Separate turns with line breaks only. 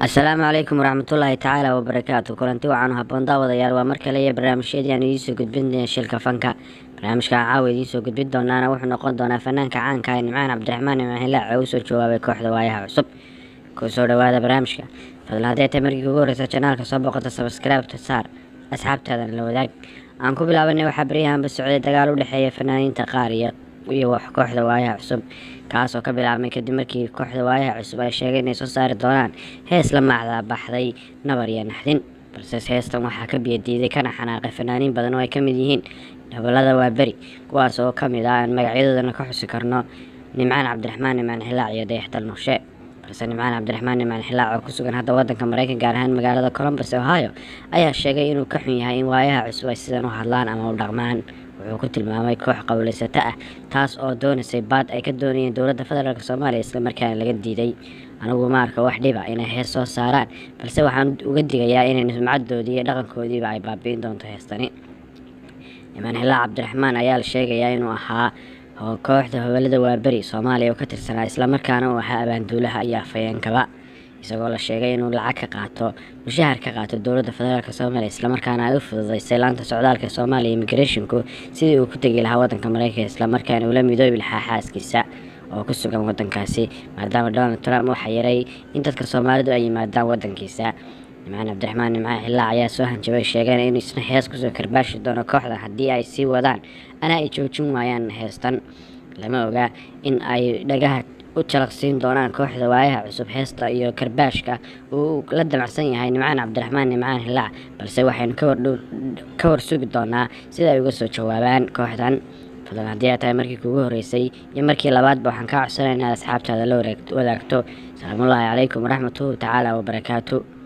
السلام عليكم ورحمة الله تعالى وبركاته. كلنتي وعن هبون داودyaal waa mar kale iyo barnaamijyadii idiin soo gudbinay shilka fanka. barnaamijka caawa idiin soo gudbin doonana wuxuu noqon doonaa fanaanka caanka ah Nimcaan Cabdiraxmaan Hilaac oo soo jawaabay kooxda waayaha cusub. ku soo dhawaada barnaamijka fadlan haddii aad markii ugu horeysa channelka soo boqoto subscribe saar asxaabtaada la wadaag. aan ku bilaabanay waxa bariyahan socday dagaal u dhaxeeya fanaaniinta qaar iyo wax kooxda waayaha cusub kaasoo ka bilaabmay kadib markii kooxda waayaha cusub ay sheegeen inay soo saari doonaan hees la macda baxday nabar iyo naxdin, balse heestan waxaa ka biyadiiday kana xanaaqay fanaaniin badan oo ay ka mid yihiin dhabalada waa beri kuwaas oo ka mid ah aan magacyadoodana ka xusi karno Nimcaan Cabdiraxmaan Hilaac iyo Dayaxdal Nurshe. balse Nimcaan Cabdiraxmaan Hilaac oo ku sugan hadda wadanka Mareykanka gaar ahaan magaalada Columbus Ohio ayaa sheegay inuu ka xun yahay in waayaha cusub ay sidan u hadlaan ama u dhaqmaan. wuxuu ku tilmaamay koox qowleysata ah taas oo doonaysay baad ay ka doonayeen dowladda federaalka Soomaaliya isla markaana laga diiday. anigu ma arko wax dhiba inay hees soo saaraan, balse waxaan uga digayaa inay sumcadoodii iyo dhaqankoodiiba ay baabi'in doonto heestani. Nimcaan Hilaac Cabdiraxmaan ayaa la sheegayaa inuu ahaa kooxda hawlada waa beri Soomaaliya oo ka tirsanaa isla markaana uu ahaa abaanduulaha iyo afhayeenkaba, isagoo la sheegay inuu lacag ka qaato mushahar ka qaato dowladda federaalka Soomaaliya isla markaana ay u fududeysay laanta socdaalka Soomaaliya immigration-ku sidii uu ku tagi lahaa wadanka Mareykanka isla markaana uu la midoobi lahaa xaaskiisa oo ku sugan wadankaasi maadaama Donald Trump uu xayiray in dadka Soomaalidu ay yimaadaan wadankiisa. Nimcaan Cabdiraxmaan Hilaac ayaa soo hanjabay sheegeen in isna hees kusoo karbaashi doono kooxda haddii ay sii wadaan ay joojin waayaan heestan. lama oga in ay dhagaha u jalaqsiin doonaan kooxda waayaha cusub heesta iyo karbaashka uu la damacsan yahay Nimcaan Cabdiraxmaan Hilaac, balse waxaynu ka war sugi doonaa sida ay uga soo jawaabaan kooxdan. fadlan haddii aad tahay markii kugu horeysay iyo markii labaadba waxaan kaa codsanaynaa asxaabtaada la wadaagto. salaamullaahi calaykum waraxmatullaahi tacaala wabarakaatu.